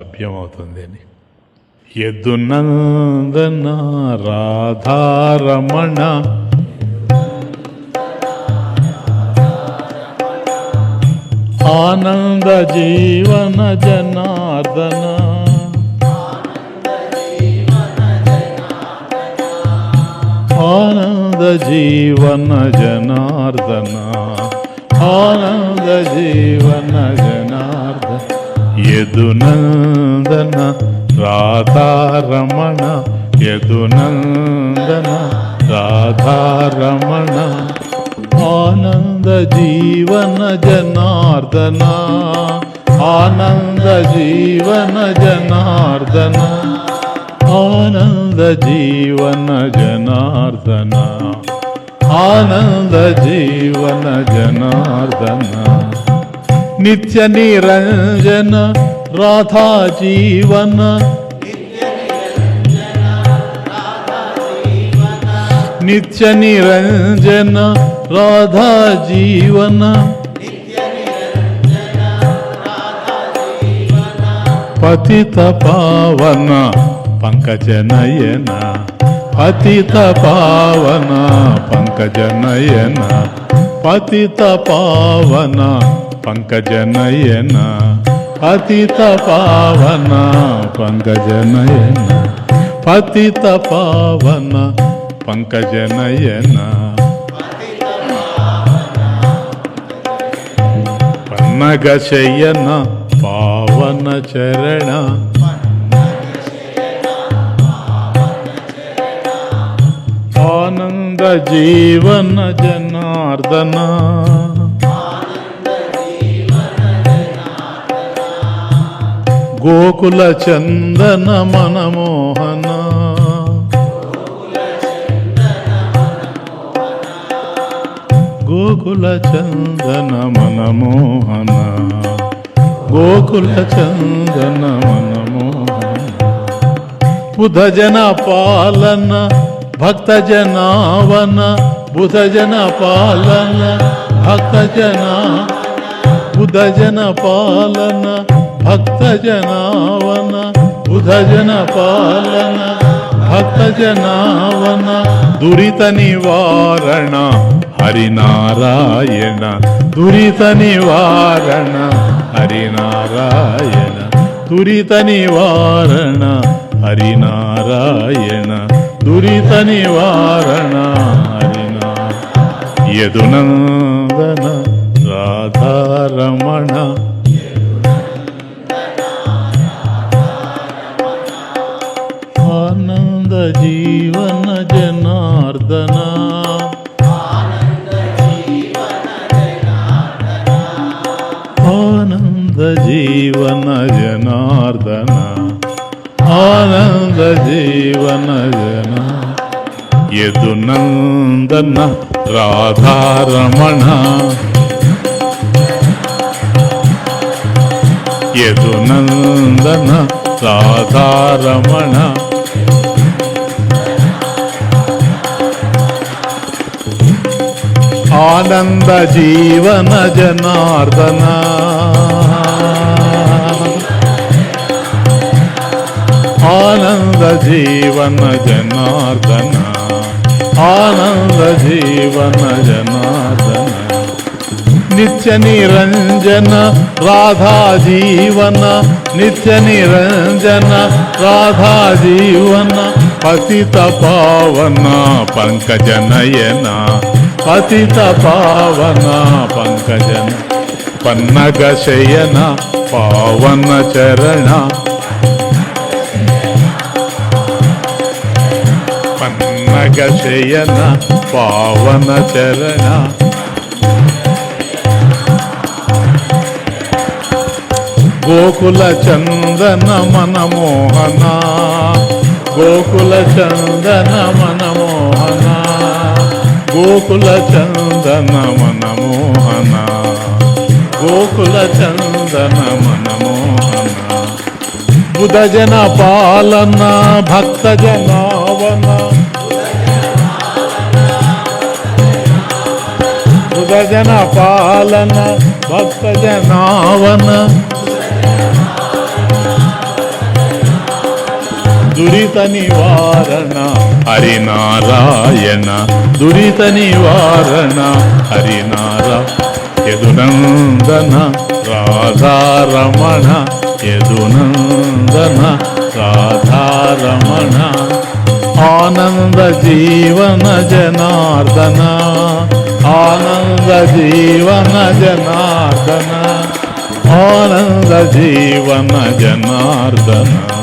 లభ్యమవుతుంది అని. యదునందన రాధారమణ ఆనంద జీవన జనార్దన ఆనంద జీవన జనార్దన ఆనంద జీవన జనార్దన యదునందన రాధారమణ యదునందన రాధారమణ ఆనంద జీవన జనార్దన ఆనంద జీవన జనార్దన ఆనంద జీవన జనార్దన ఆనంద జీవన జనార్దన నిత్య నిరంజన రాధా జీవన నిత్య నిరంజన రాధా జీవన పతిత పావన పంకజనయన పతిత పావన పంకజనయన పతిత పావన పంకజనయన పతిత పావన పంకజనయన పతిత పావన పంకజనయన పన్నగశయన పావన చరణ ఆనంద జీవన జనార్దన గోకుల చందన మనమోహన గోకుల చందన మనమోహన గోకుల చందన మనమోహన బుధజన పాలన భక్త జనావన బుధజన పాలన భక్త జన బుధజన పాలన భక్త జనావన బుధజన పాలన భక్త జనావన దురిత నివారణ హరినారాయణ దురిత నివారణ హరినారాయణ దురిత నివారణ హరినారాయణ దురిత నివారణ హరినారాయణ యదునందన రాధారమణ ఆనంద జీవన జనార్దన ఆనంద జీవన జనార్దన ఆనంద జీవన జన యదునందన రాధారమణ యదునందన రాధారమణ ఆనంద జీవన జనార్దన ఆనంద జీవన జనార్దన ఆనంద జీవన జనార్దన నిత్య నిరంజన రాధా జీవన నిత్య నిరంజన రాధా జీవన పతిత పావన పంకజనయన పతిత పావన పంకజన పన్నగశయన పావన చరణ పన్నగశయన పావన చరణ గోకుల చందన మనమోహన గోకుల చందన మనమోహన గోకుల చందన మనమోహన గోకుల చందన మనమోహన బుధజన పాలన భక్త జనావన బుధజన పాలన భక్త జనావన దురిత నివారణ హరినారాయణ దురిత నివారణ యదునందన రాధారమణ యదునందన రాధారమణ ఆనంద జీవన జనార్దన ఆనంద జీవన జనార్దన ఆనంద జీవన జనార్దన